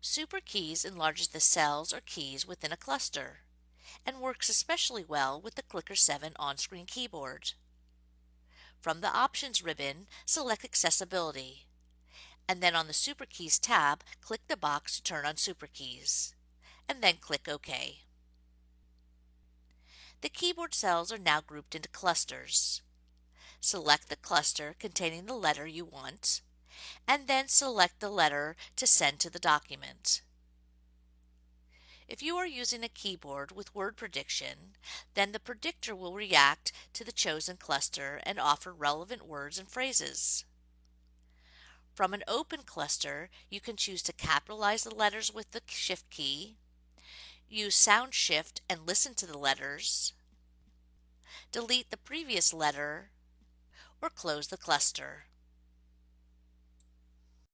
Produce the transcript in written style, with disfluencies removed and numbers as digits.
SuperKeys enlarges the cells or keys within a cluster and works especially well with the Clicker 7 on-screen keyboard. From the Options ribbon, select Accessibility, and then on the SuperKeys tab, click the box to turn on SuperKeys, and then click OK. The keyboard cells are now grouped into clusters. Select the cluster containing the letter you want, and then select the letter to send to the document. If you are using a keyboard with word prediction, then the predictor will react to the chosen cluster and offer relevant words and phrases. From an open cluster, you can choose to capitalize the letters with the Shift key, use Sound Shift and listen to the letters, delete the previous letter, or close the cluster.